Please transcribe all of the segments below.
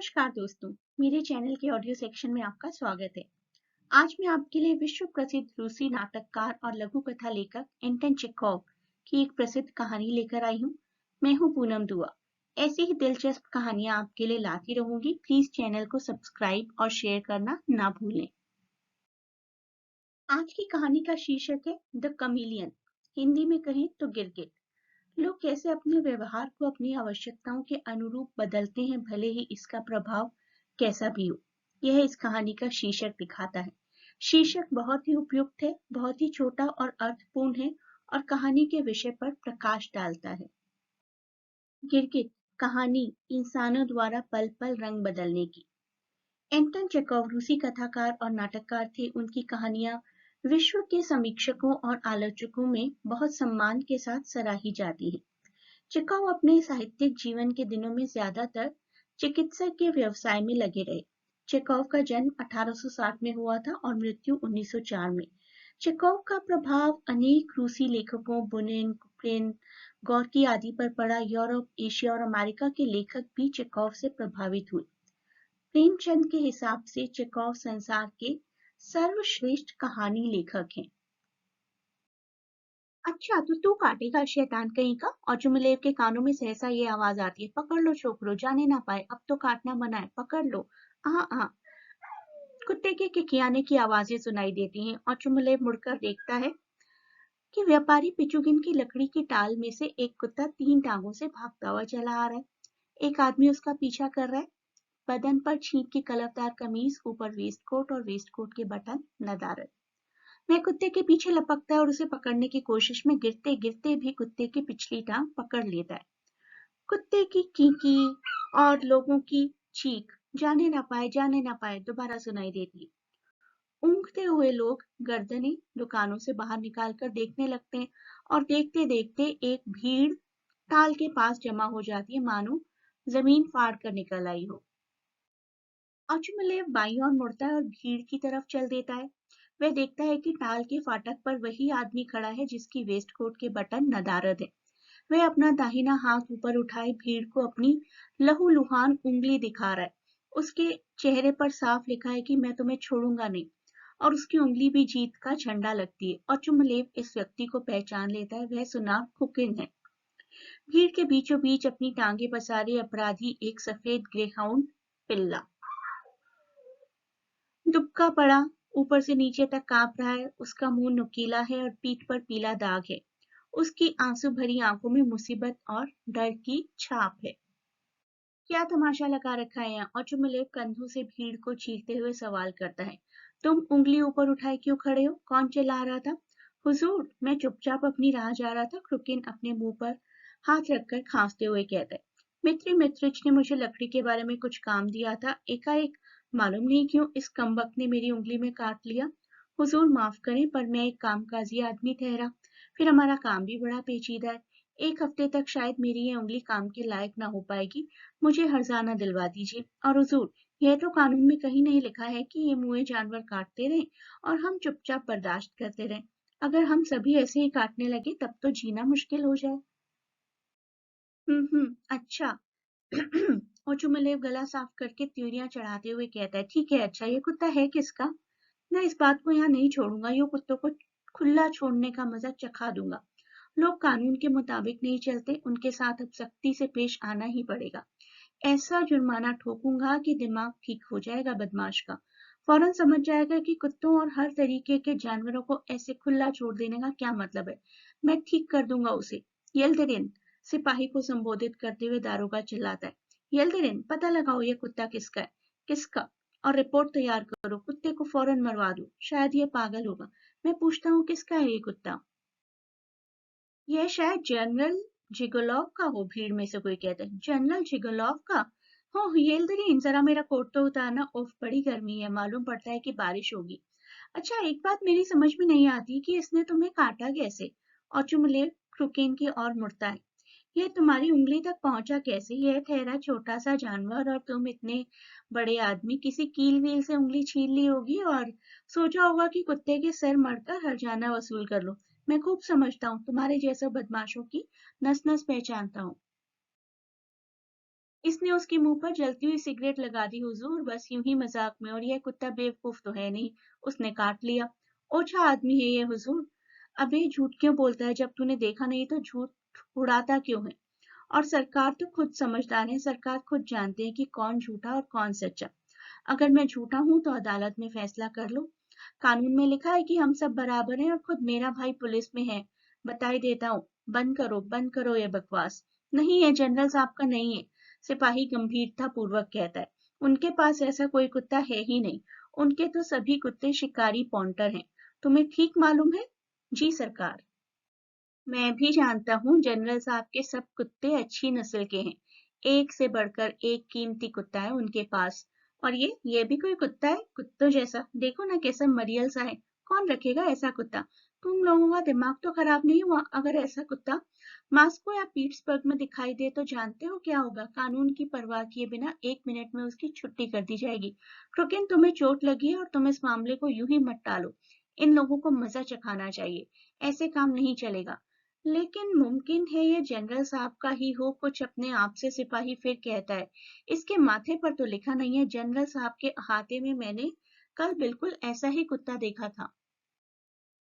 नमस्कार दोस्तों, मेरे चैनल के ऑडियो सेक्शन में आपका स्वागत है। आज मैं आपके लिए विश्व प्रसिद्ध रूसी नाटककार और लघु कथा लेखक एंटन चेखोव की एक प्रसिद्ध कहानी लेकर आई हूँ। मैं हूँ पूनम दुआ। ऐसी ही दिलचस्प कहानियां आपके लिए लाती रहूंगी। प्लीज चैनल को सब्सक्राइब और शेयर करना ना भूलें। आज की कहानी का शीर्षक है द कमीलियन। हिंदी में कहें तो गिरगिट। लोग कैसे अपने व्यवहार को अपनी आवश्यकताओं के अनुरूप बदलते हैं, भले ही इसका प्रभाव कैसा भी हो। यह इस कहानी का शीर्षक दिखाता है। शीर्षक बहुत ही उपयुक्त है, बहुत ही छोटा और अर्थपूर्ण है और कहानी के विषय पर प्रकाश डालता है। गिरगिट कहानी इंसानों द्वारा पल पल रंग बदलने की। एंटन चेखोव रूसी कथाकार और नाटककार थे। उनकी कहानियां विश्व के समीक्षकों और आलोचकों में बहुत सम्मान के साथ सराही जाती हैं। चेखोव अपने साहित्यिक जीवन के दिनों में ज्यादातर चिकित्सक के व्यवसाय में लगे रहे। चेखोव का जन्म 1860 में हुआ था और मृत्यु 1904 में। चेखोव का प्रभाव अनेक रूसी लेखकों बुनिन, कुप्रिन, गोर्की आदि पर पड़ा। यूरोप, एशिया और अमेरिका के लेखक भी चेखोव से प्रभावित हुए। प्रेमचंद के हिसाब से चेखोव संसार के सर्वश्रेष्ठ कहानी लेखक हैं। अच्छा, तो तू काटेगा शैतान कहीं का। और जुमलेब के कानों में सहसा ये आवाज आती है, पकड़ लो छोकरो, जाने ना पाए, अब तो काटना मना है, पकड़ लो। आ। कुत्ते के किकियाने की आवाजें सुनाई देती हैं और जुमलेब मुड़कर देखता है कि व्यापारी पिचुगिन की लकड़ी की टाल में से एक कुत्ता 3 टांगों से भागता हुआ चला आ रहा है। एक आदमी उसका पीछा कर रहा है। बदन पर छींक की कलरदार कमीज, ऊपर वेस्टकोट और वेस्टकोट के बटन नदारद। वह कुत्ते के पीछे लपकता है और उसे पकड़ने की कोशिश में गिरते गिरते भी कुत्ते की पिछली टांग पकड़ लेता है। कुत्ते की कीकी और लोगों की चीख जाने ना पाए दोबारा सुनाई देती है। ऊँघते हुए लोग गर्दनें दुकानों से बाहर निकालकर देखने लगते हैं और देखते देखते एक भीड़ टाल के पास जमा हो जाती है, मानो जमीन फाड़ कर निकल आई हो। अचमले बाईं ओर मुड़ता है और भीड़ की तरफ चल देता है। वह देखता है कि टाल के फाटक पर वही आदमी खड़ा है जिसकी वेस्टकोट के बटन नदारद है। वह अपना दाहिना हाथ ऊपर उठाए भीड़ को अपनी लहूलुहान उंगली दिखा रहा है। उसके चेहरे पर साफ लिखा है कि मैं तुम्हें छोड़ूंगा नहीं, और उसकी उंगली भी जीत का झंडा लगती है। अचुमलेव इस व्यक्ति को पहचान लेता है। वह सुनार कुकिन है। भीड़ के बीचों बीच अपनी टांगे पसारे अपराधी एक सफेद ग्रेहाउंड पिल्ला दुबका पड़ा, ऊपर से नीचे तक कांप रहा है। उसका मुंह नुकीला है और पीठ पर पीला दाग है। उसकी आंसू भरी आंखों में मुसीबत और डर की छाप है। क्या तमाशा लगा रखा है यहाँ? और चुमलेब कंधों से भीड़ को चीरते हुए सवाल करता है, तुम उंगली ऊपर उठाए क्यों खड़े हो? कौन चिल्ला रहा था? हुजूर, मैं चुपचाप अपनी राह जा रहा था। क्रुकिन अपने मुंह पर हाथ रखकर खांसते हुए कहता है, मित्री मित्रिच ने मुझे लकड़ी के बारे में कुछ काम दिया था। एकाएक मालूम नहीं क्यों इस कमबख्त ने मेरी उंगली में काट लिया। हुजूर माफ करें, पर मैं एक कामकाजी आदमी ठहरा। फिर हमारा काम भी बड़ा पेचीदा है। एक हफ्ते तक शायद मेरी ये उंगली काम के लायक ना हो पाएगी। मुझे हर्जाना दिलवा दीजिए। और हुजूर, यह तो कानून में कहीं नहीं लिखा है कि ये मुए जानवर काटते रहें और हम चुपचाप बर्दाश्त करते रहें। अगर हम सभी ऐसे ही काटने लगे तब तो जीना मुश्किल हो जाए। अच्छा। और चुमलेव गला साफ करके त्यूरियां चढ़ाते हुए कहता है, ठीक है, अच्छा ये कुत्ता है किसका? मैं इस बात को यहाँ नहीं छोड़ूंगा। ये कुत्तों को खुला छोड़ने का मजा चखा दूंगा। लोग कानून के मुताबिक नहीं चलते, उनके साथ अब सख्ती से पेश आना ही पड़ेगा। ऐसा जुर्माना ठोकूंगा कि दिमाग ठीक हो जाएगा बदमाश का। फौरन समझ जाएगा कि कुत्तों और हर तरीके के जानवरों को ऐसे खुला छोड़ देने का क्या मतलब है। मैं ठीक कर दूंगा उसे। यल्दरिन सिपाही को संबोधित करते हुए दारोगा चिल्लाता है, यल्दरिन, पता लगाओ ये कुत्ता किसका है। किसका? और रिपोर्ट तैयार करो। कुत्ते को फौरन मरवा दो, शायद ये पागल होगा। मैं पूछता हूँ, किसका है ये कुत्ता? यह शायद जनरल जिगोलॉव का हो, भीड़ में से कोई कहता है। जनरल जिगोलॉव का? हो येल्दरीन, जरा मेरा कोट तो उतारना। उफ, बड़ी गर्मी है, मालूम पड़ता है कि बारिश होगी। अच्छा, एक बात मेरी समझ में नहीं आती कि इसने तुम्हें काटा कैसे? और चुमले क्रुकेन की ओर मुड़ता है, यह तुम्हारी उंगली तक पहुंचा कैसे? यह ठहरा छोटा सा जानवर और तुम इतने बड़े आदमी, किसी कील वील से उंगली छीन ली होगी और सोचा होगा कि कुत्ते के सर मरकर हर्जाना वसूल कर लो। मैं खूब समझता हूँ, तुम्हारे जैसे बदमाशों की नस नस पहचानता हूँ। इस इसने उसके मुंह पर जलती हुई सिगरेट लगा दी। हुजूर, बस यूं ही मजाक में, और यह कुत्ता बेवकूफ तो है नहीं, उसने काट लिया। ओछा आदमी है ये हुजूर। अबे झूठ क्यों बोलता है? जब तूने देखा नहीं तो झूठ उड़ाता क्यों है? और सरकार तो खुद समझदार है, सरकार खुद जानते हैं कि कौन झूठा और कौन सच्चा। अगर मैं झूठा हूं तो अदालत में फैसला कर लो। कानून में लिखा है कि हम सब बराबर हैं, और खुद मेरा भाई पुलिस में है। बताई देता हूँ। बंद करो ये बकवास। नहीं है, जनरल साहब का नहीं है, सिपाही गंभीरता पूर्वक कहता है। उनके पास ऐसा कोई कुत्ता है ही नहीं। उनके तो सभी कुत्ते शिकारी पॉन्टर हैं। तुम्हें ठीक मालूम है? जी सरकार। मैं भी जानता हूँ, जनरल साहब के सब कुत्ते अच्छी नस्ल के हैं। एक से बढ़कर एक कीमती कुत्ता है उनके पास। और ये भी कोई कुत्ता है? कुत्तों जैसा, देखो ना कैसा मरियल सा है। कौन रखेगा ऐसा कुत्ता? तुम लोगों का दिमाग तो खराब नहीं हुआ? अगर ऐसा कुत्ता मास्को या पीट्सबर्ग में दिखाई दे तो जानते हो क्या होगा? कानून की परवाह किए बिना 1 मिनट में उसकी छुट्टी कर दी जाएगी। क्योंकि तुम्हें चोट लगी है और तुम इस मामले को यूं ही मत टालो। इन लोगों को मजा चखाना चाहिए। ऐसे काम नहीं चलेगा। लेकिन मुमकिन है ये जनरल साहब का ही हो, कुछ अपने आप से सिपाही फिर कहता है। इसके माथे पर तो लिखा नहीं है। जनरल साहब के अहाते में मैंने कल बिल्कुल ऐसा ही कुत्ता देखा था।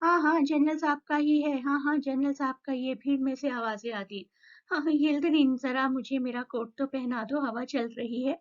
हाँ हाँ, जनरल साहब का ही है। हाँ हाँ, जनरल साहब का ही है। भीड़ में से आवाजें आती। हाँ हाँ, यिल्डरीन, जरा मुझे मेरा कोट तो पहना दो, हवा चल रही है,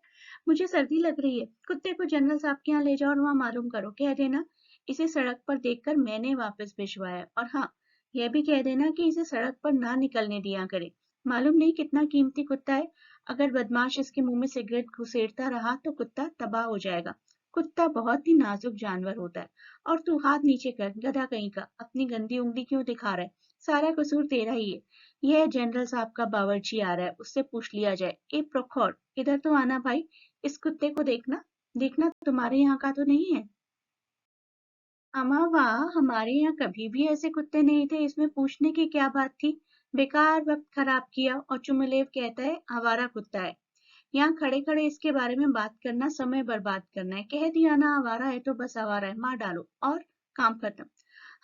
मुझे सर्दी लग रही है। कुत्ते को जनरल साहब के यहाँ ले जाओ और वहाँ मालूम करो, कह देना इसे सड़क पर देखकर मैंने वापस भिजवाया। और हाँ, यह भी कह देना कि इसे सड़क पर ना निकलने दिया करे। मालूम नहीं कितना कीमती कुत्ता है। अगर बदमाश इसके मुंह में सिगरेट घुसेड़ता रहा तो कुत्ता तबाह हो जाएगा। कुत्ता बहुत ही नाजुक जानवर होता है। और तू हाथ नीचे कर, गधा कहीं का, अपनी गंदी उंगली क्यों दिखा रहा है? सारा कसूर तेरा ही है। यह जनरल साहब का बावर्ची आ रहा है, उससे पूछ लिया जाए। ए प्रखर, इधर तो आना भाई, इस कुत्ते को देखना। देखना तुम्हारे यहाँ का तो नहीं है। अमा वाह, हमारे यहाँ कभी भी ऐसे कुत्ते नहीं थे, इसमें पूछने की क्या बात थी? बेकार वक्त खराब किया। और चुमलेव कहता है आवारा कुत्ता है। यहाँ खड़े खड़े इसके बारे में बात करना समय बर्बाद करना है। कह दिया ना आवारा है तो बस आवारा है, मार डालो और काम खत्म।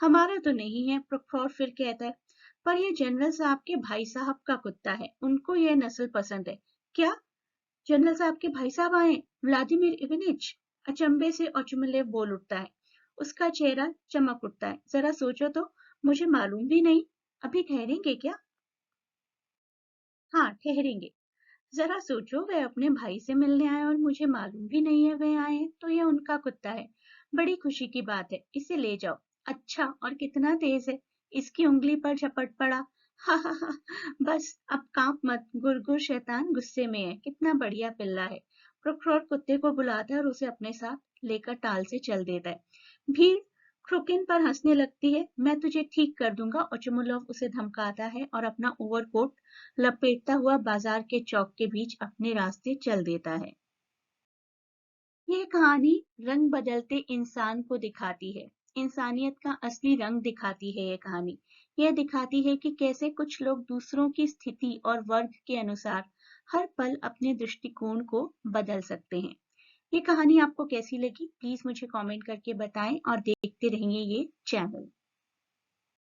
हमारा तो नहीं है, प्रोक्टोर फिर कहता है। पर ये जनरल साहब के भाई साहब का कुत्ता है, उनको यह नस्ल पसंद है। क्या? जनरल साहब के भाई साहब आए? व्लादिमीर इवनिच? अचंभे से अचुमलेव बोल उठता है। उसका चेहरा चमक उठता है। जरा सोचो तो, मुझे मालूम भी नहीं। अभी ठहरेंगे क्या? हाँ, ठहरेंगे। जरा सोचो, वे अपने भाई से मिलने आए और मुझे मालूम भी नहीं है वे आए हैं, तो यह उनका कुत्ता है। बड़ी खुशी की बात है, इसे ले जाओ। अच्छा, और कितना तेज है? इसकी उंगली पर झपट पड़ा। हा हा हा। बस अब कांप मत, गुरगुर शैतान गुस्से में है, कितना बढ़िया पिल्ला है। क्रोक्रोर कुत्ते को बुलाता है और उसे अपने साथ लेकर टाल से चल देता है। भीड़ क्रुकिन पर हंसने लगती है। मैं तुझे ठीक कर दूंगा। और चुमुलोव उसे धमकाता है और अपना ओवरकोट लपेटता हुआ बाजार के चौक के बीच अपने रास्ते चल देता है। यह कहानी रंग बदलते इंसान को दिखाती है। इंसानियत का असली रंग दिखाती है ये कहानी। यह दिखाती है कि कैसे कुछ लोग दूसरों की स्थिति और वर्ग के अनुसार हर पल अपने दृष्टिकोण को बदल सकते हैं। ये कहानी आपको कैसी लगी? प्लीज मुझे कमेंट करके बताएं और देखते रहिए ये चैनल।